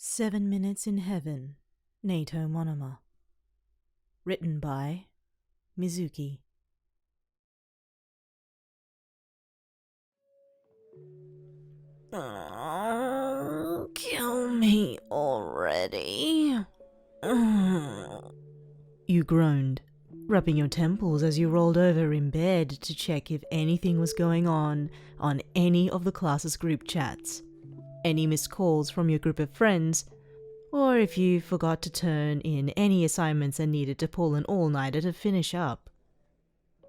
7 Minutes in Heaven, Neito Monoma. Written by Mizuki. Kill me already. You groaned, rubbing your temples as you rolled over in bed to check if anything was going on any of the class's group chats, any missed calls from your group of friends, or if you forgot to turn in any assignments and needed to pull an all-nighter to finish up.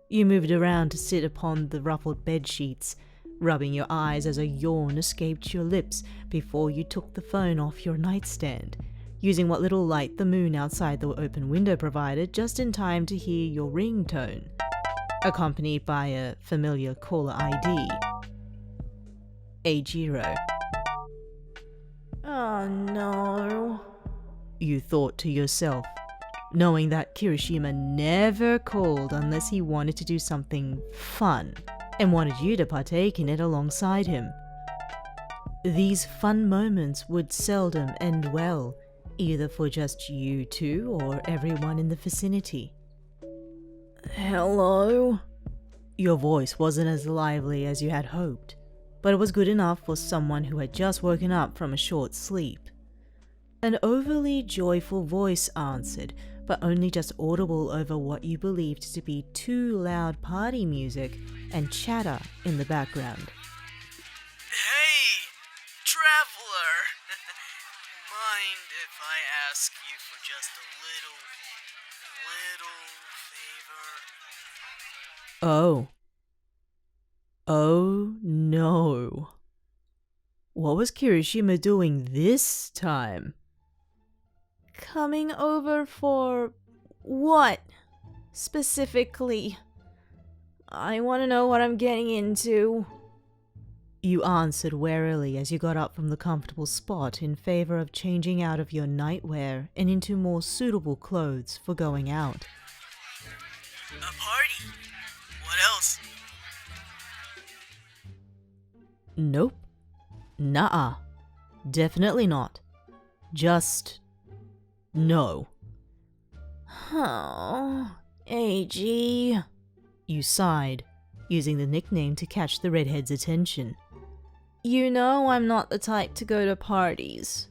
You moved around to sit upon the ruffled bed sheets, rubbing your eyes as a yawn escaped your lips before you took the phone off your nightstand, using what little light the moon outside the open window provided just in time to hear your ringtone, accompanied by a familiar caller ID. Eijiro. Oh no, you thought to yourself, knowing that Kirishima never called unless he wanted to do something fun and wanted you to partake in it alongside him. These fun moments would seldom end well, either for just you two or everyone in the vicinity. Hello? Your voice wasn't as lively as you had hoped, but it was good enough for someone who had just woken up from a short sleep. An overly joyful voice answered, but only just audible over what you believed to be too loud party music and chatter in the background. Hey, traveler! Mind if I ask you for just a little favor? Oh no. What was Kirishima doing this time? Coming over for what? Specifically? I want to know what I'm getting into. You answered warily as you got up from the comfortable spot in favor of changing out of your nightwear and into more suitable clothes for going out. A party? What else? Nope. Nuh-uh. Definitely not. Just no. Oh, AG. You sighed, using the nickname to catch the redhead's attention. You know I'm not the type to go to parties,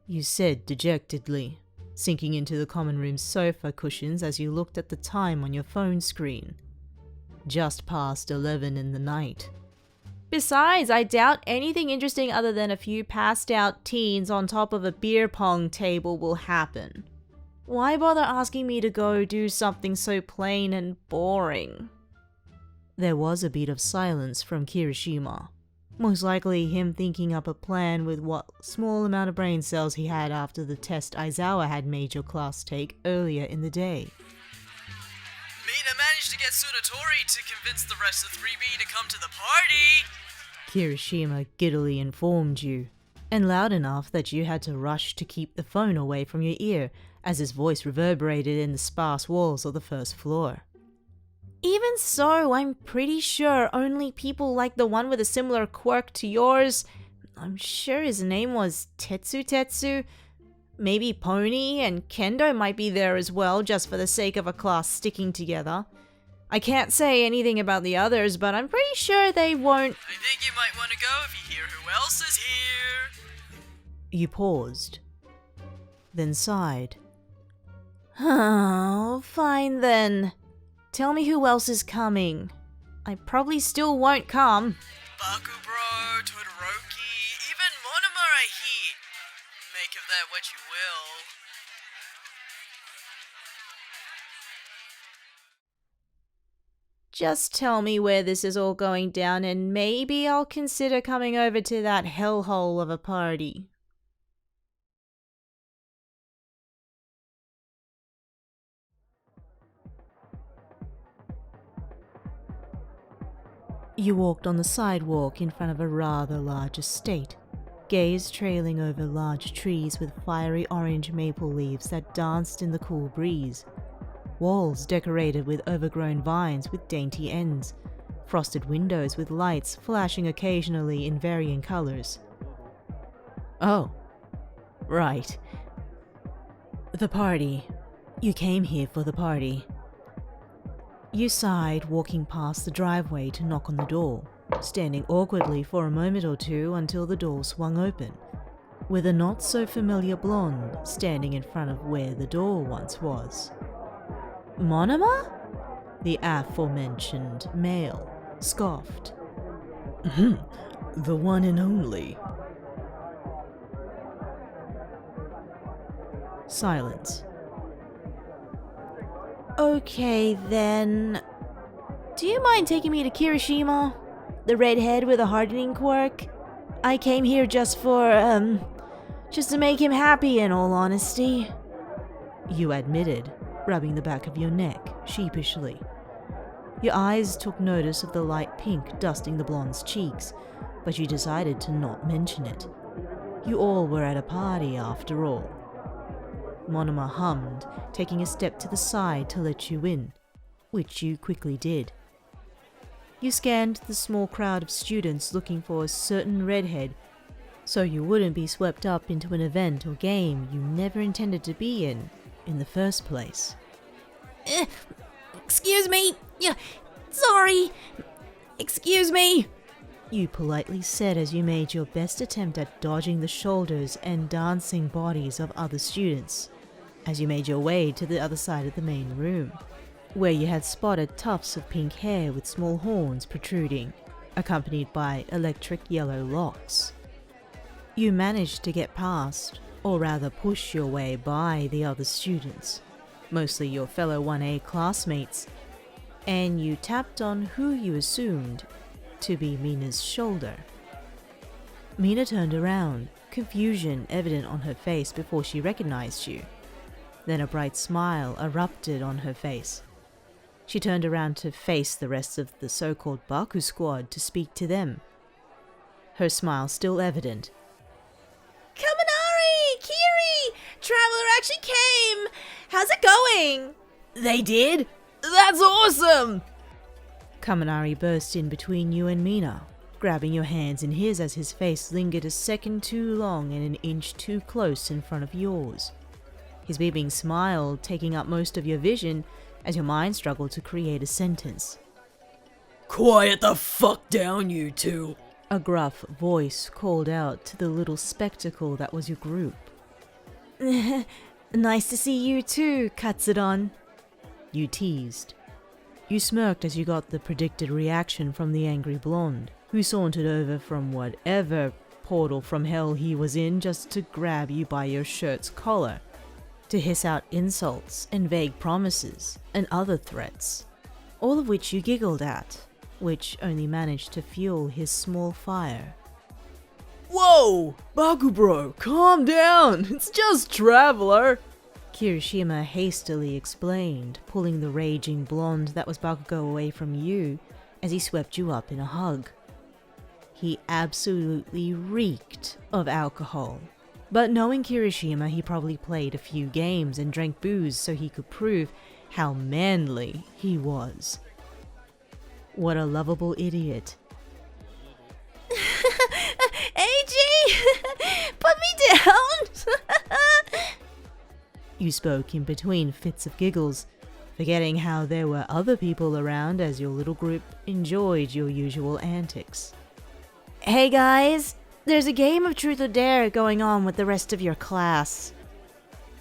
you said dejectedly, sinking into the common room sofa cushions as you looked at the time on your phone screen. Just past 11 in the night. Besides, I doubt anything interesting other than a few passed out teens on top of a beer pong table will happen. Why bother asking me to go do something so plain and boring? There was a beat of silence from Kirishima, most likely him thinking up a plan with what small amount of brain cells he had after the test Aizawa had made your class take earlier in the day. Mina managed to get Tsunatori to convince the rest of 3B to come to the party! Kirishima giddily informed you, and loud enough that you had to rush to keep the phone away from your ear as his voice reverberated in the sparse walls of the first floor. Even so, I'm pretty sure only people like the one with a similar quirk to yours, I'm sure his name was Tetsu, maybe Pony and Kendo might be there as well just for the sake of a class sticking together. I can't say anything about the others, but I'm pretty sure they won't. I think you might want to go if you hear who else is here. You paused, then sighed. Oh, fine then. Tell me who else is coming. I probably still won't come. Bakubro, Todoroki, even Monoma Neito. Make of that what you will. Just tell me where this is all going down and maybe I'll consider coming over to that hellhole of a party. You walked on the sidewalk in front of a rather large estate, gaze trailing over large trees with fiery orange maple leaves that danced in the cool breeze. Walls decorated with overgrown vines with dainty ends, frosted windows with lights flashing occasionally in varying colors. Oh, Right. The party. You came here for the party. You sighed, walking past the driveway to knock on the door, standing awkwardly for a moment or two until the door swung open, with a not-so-familiar blonde standing in front of where the door once was. Monoma? The aforementioned male scoffed. The one and only. Silence. Okay, then. Do you mind taking me to Kirishima? The redhead with a hardening quirk? I came here just to make him happy, in all honesty. You admitted, rubbing the back of your neck sheepishly. Your eyes took notice of the light pink dusting the blonde's cheeks, but you decided to not mention it. You all were at a party after all. Monoma hummed, taking a step to the side to let you in, which you quickly did. You scanned the small crowd of students looking for a certain redhead, so you wouldn't be swept up into an event or game you never intended to be in the first place. Excuse me. Yeah, sorry. Excuse me. You politely said as you made your best attempt at dodging the shoulders and dancing bodies of other students, as you made your way to the other side of the main room, where you had spotted tufts of pink hair with small horns protruding, accompanied by electric yellow locks. You managed to get past, or rather push your way by the other students, mostly your fellow 1A classmates, and you tapped on who you assumed to be Mina's shoulder. Mina turned around, confusion evident on her face before she recognized you. Then a bright smile erupted on her face. She turned around to face the rest of the so-called Baku squad to speak to them. Her smile still evident. Kaminari! Kiri! Traveler actually came! How's it going? They did? That's awesome! Kaminari burst in between you and Mina, grabbing your hands in his as his face lingered a second too long and an inch too close in front of yours. His beaming smile taking up most of your vision as your mind struggled to create a sentence. Quiet the fuck down, you two! A gruff voice called out to the little spectacle that was your group. Nice to see you too, Katsudon. You teased. You smirked as you got the predicted reaction from the angry blonde, who sauntered over from whatever portal from hell he was in just to grab you by your shirt's collar, to hiss out insults and vague promises and other threats, all of which you giggled at, which only managed to fuel his small fire. Whoa! Baku bro, calm down! It's just Traveler! Kirishima hastily explained, pulling the raging blonde that was Bakugo away from you as he swept you up in a hug. He absolutely reeked of alcohol, but knowing Kirishima, he probably played a few games and drank booze so he could prove how manly he was. What a lovable idiot. AG! Put me down! You spoke in between fits of giggles, forgetting how there were other people around as your little group enjoyed your usual antics. Hey guys, there's a game of Truth or Dare going on with the rest of your class,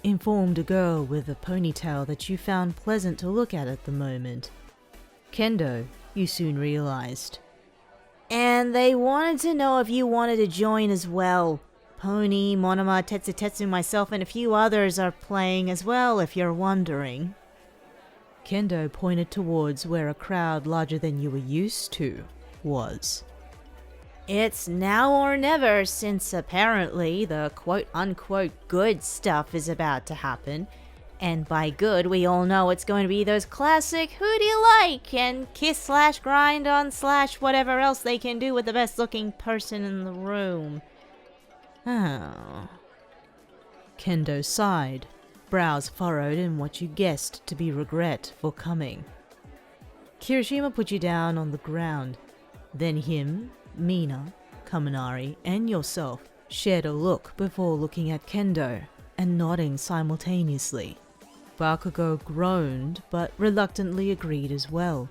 informed a girl with a ponytail that you found pleasant to look at the moment. Kendo, you soon realized. And they wanted to know if you wanted to join as well. Pony, Monoma, Tetsu, myself, and a few others are playing as well, if you're wondering. Kendo pointed towards where a crowd larger than you were used to was. It's now or never, since apparently the quote-unquote good stuff is about to happen. And by good, we all know it's going to be those classic who do you like and kiss/grind on/ whatever else they can do with the best looking person in the room. Oh. Kendo sighed, brows furrowed in what you guessed to be regret for coming. Kirishima put you down on the ground, then him, Mina, Kaminari, and yourself shared a look before looking at Kendo and nodding simultaneously. Bakugo groaned but reluctantly agreed as well,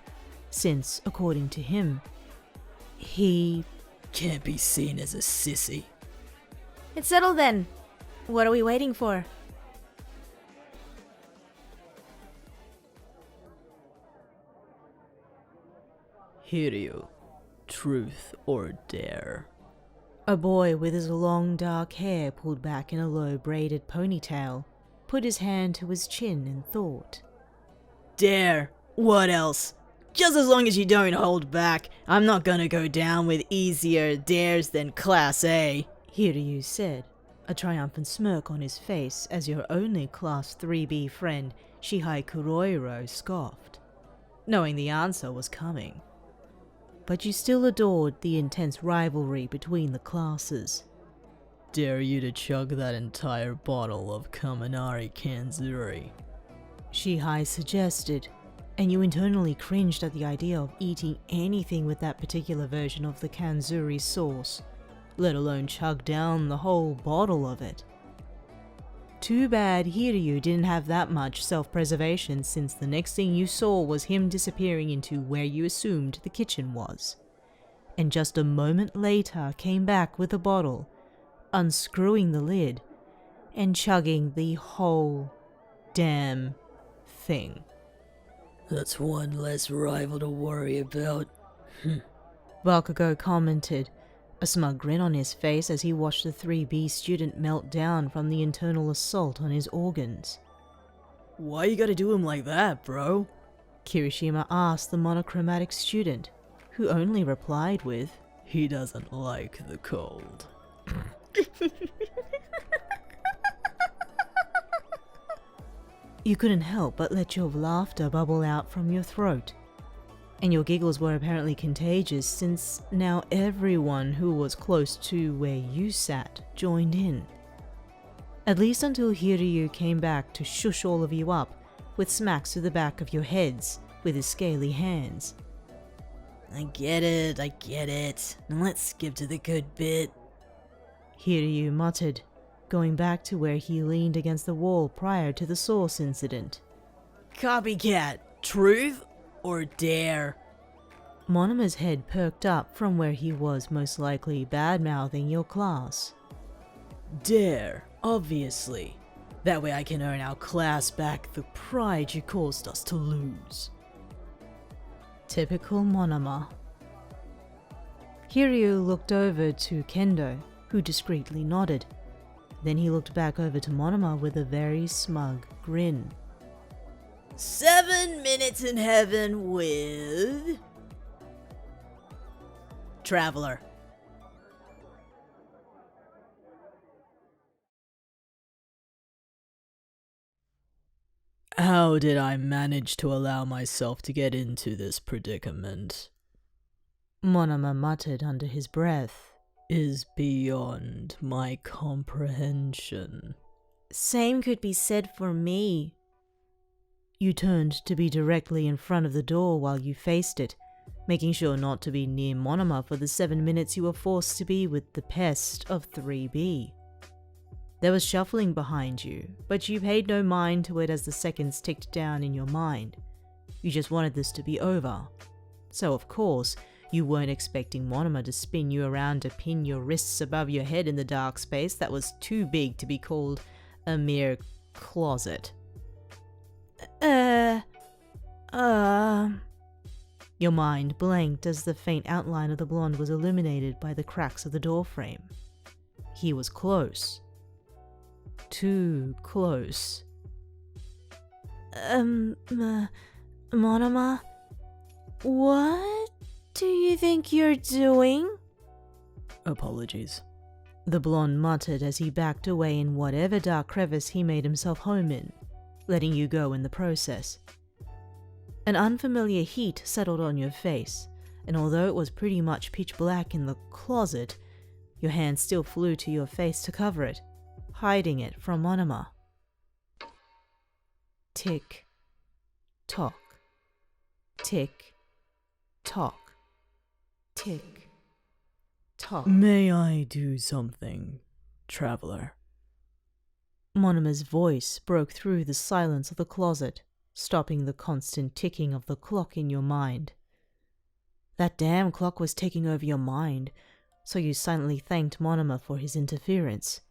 since, according to him, he can't be seen as a sissy. It's settled then. What are we waiting for? Hiryu, truth or dare? A boy with his long dark hair pulled back in a low braided ponytail put his hand to his chin and thought. Dare? What else? Just as long as you don't hold back, I'm not gonna go down with easier dares than Class A, Hiryu said, a triumphant smirk on his face as your only Class 3B friend, Shihei Kuroiro, scoffed, knowing the answer was coming. But you still adored the intense rivalry between the classes. Dare you to chug that entire bottle of Kaminari Kanzuri, Shihei suggested, and you internally cringed at the idea of eating anything with that particular version of the Kanzuri sauce, let alone chug down the whole bottle of it. Too bad Hiryu didn't have that much self-preservation, since the next thing you saw was him disappearing into where you assumed the kitchen was. And just a moment later came back with a bottle, unscrewing the lid, and chugging the whole damn thing. That's one less rival to worry about. Bakugo commented, a smug grin on his face as he watched the 3B student melt down from the internal assault on his organs. Why you gotta do him like that, bro? Kirishima asked the monochromatic student, who only replied with, He doesn't like the cold. You couldn't help but let your laughter bubble out from your throat. And your giggles were apparently contagious, since now everyone who was close to where you sat joined in. At least until Hiryu came back to shush all of you up with smacks to the back of your heads with his scaly hands. I get it. Now let's skip to the good bit. Hiryu muttered, going back to where he leaned against the wall prior to the sauce incident. Copycat, truth or dare? Monoma's head perked up from where he was most likely bad-mouthing your class. Dare, obviously. That way I can earn our class back the pride you caused us to lose. Typical Monoma. Hiryu looked over to Kendo, who discreetly nodded. Then he looked back over to Monoma with a very smug grin. 7 minutes in heaven with... Traveler. How did I manage to allow myself to get into this predicament? Monoma muttered under his breath. Is beyond my comprehension. Same could be said for me. You turned to be directly in front of the door while you faced it, making sure not to be near Monoma for the 7 minutes you were forced to be with the pest of 3B. There was shuffling behind you, but you paid no mind to it as the seconds ticked down in your mind. You just wanted this to be over. So of course, you weren't expecting Monoma to spin you around to pin your wrists above your head in the dark space that was too big to be called a mere closet. Your mind blanked as the faint outline of the blonde was illuminated by the cracks of the doorframe. He was close. Too close. Monoma? What do you think you're doing? Apologies. The blonde muttered as he backed away in whatever dark crevice he made himself home in, letting you go in the process. An unfamiliar heat settled on your face, and although it was pretty much pitch black in the closet, your hand still flew to your face to cover it, hiding it from Monoma. Tick, tock, tick, tock, tick, tock. May I do something Traveler. Monoma's voice broke through the silence of the closet, stopping the constant ticking of the clock in your mind. That damn clock was taking over your mind, so you silently thanked Monoma for his interference.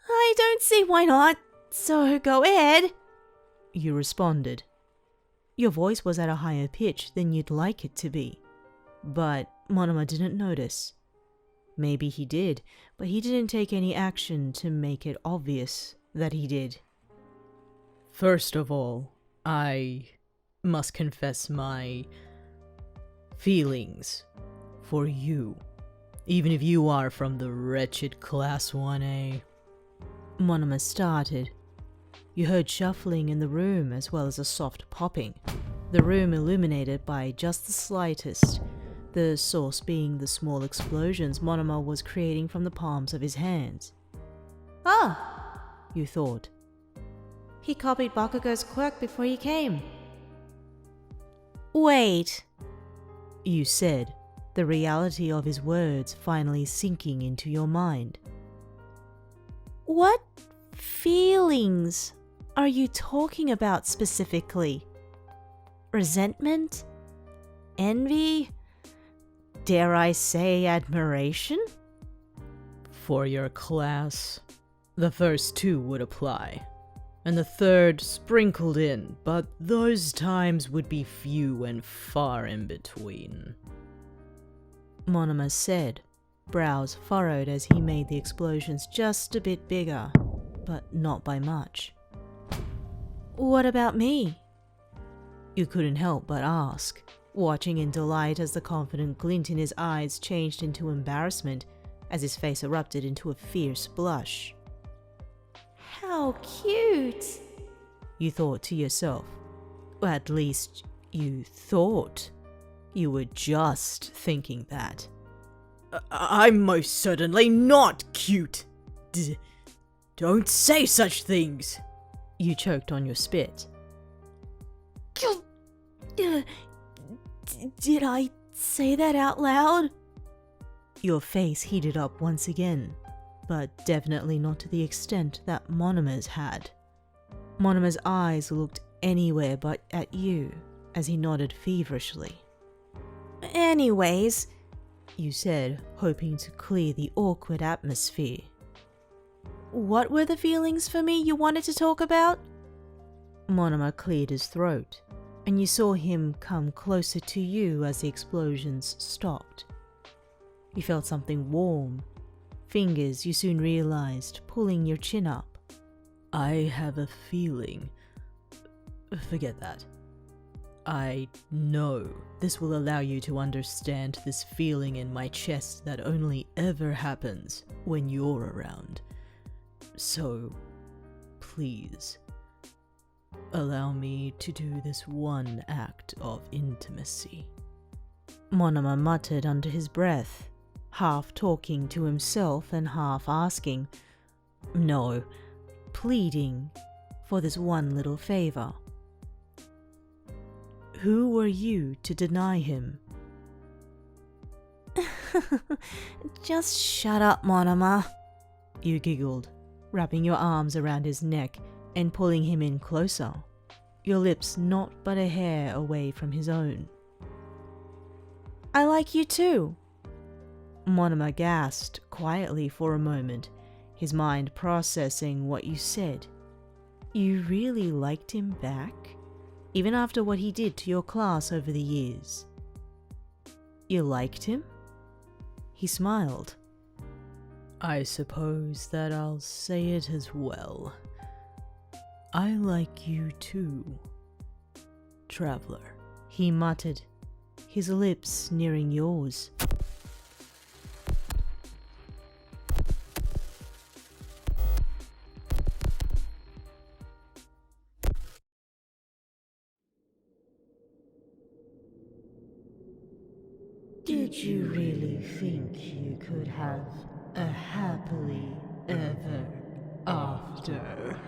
I don't see why not, so go ahead. You responded. Your voice was at a higher pitch than you'd like it to be, but Monoma didn't notice. Maybe he did, but he didn't take any action to make it obvious that he did. First of all, I must confess my feelings for you, even if you are from the wretched Class 1A. Monoma started. You heard shuffling in the room as well as a soft popping, the room illuminated by just the slightest, the source being the small explosions Monoma was creating from the palms of his hands. Ah, You thought. he copied Bakugo's quirk before he came. Wait, You said, the reality of his words finally sinking into your mind. what feelings are you talking about specifically? Resentment? Envy? Dare I say admiration? For your class, the first two would apply, and the third sprinkled in, but those times would be few and far in between. Monoma said, brows furrowed as he made the explosions just a bit bigger, but not by much. What about me? You couldn't help but ask, watching in delight as the confident glint in his eyes changed into embarrassment as his face erupted into a fierce blush. How cute! You thought to yourself. Or at least, you thought. You were just thinking that. I'm most certainly not cute. Don't say such things. You choked on your spit. Did I say that out loud? Your face heated up once again, but definitely not to the extent that Monoma's had. Monoma's eyes looked anywhere but at you as he nodded feverishly. Anyways, You said, hoping to clear the awkward atmosphere. what were the feelings for me you wanted to talk about? Monoma cleared his throat, and you saw him come closer to you as the explosions stopped. You felt something warm, fingers you soon realized pulling your chin up. I have a feeling. Forget that. I know this will allow you to understand this feeling in my chest that only ever happens when you're around. So, please, allow me to do this one act of intimacy. Monoma muttered under his breath, half talking to himself and half asking, no, pleading for this one little favor. Who were you to deny him? Just shut up, Monoma. You giggled, wrapping your arms around his neck and pulling him in closer, your lips not but a hair away from his own. I like you too. Monoma gasped quietly for a moment, his mind processing what you said. You really liked him back? Even after what he did to your class over the years. You liked him? He smiled. I suppose that I'll say it as well. I like you too, Traveler. He muttered, his lips nearing yours. Did you really think you could have a happily ever after?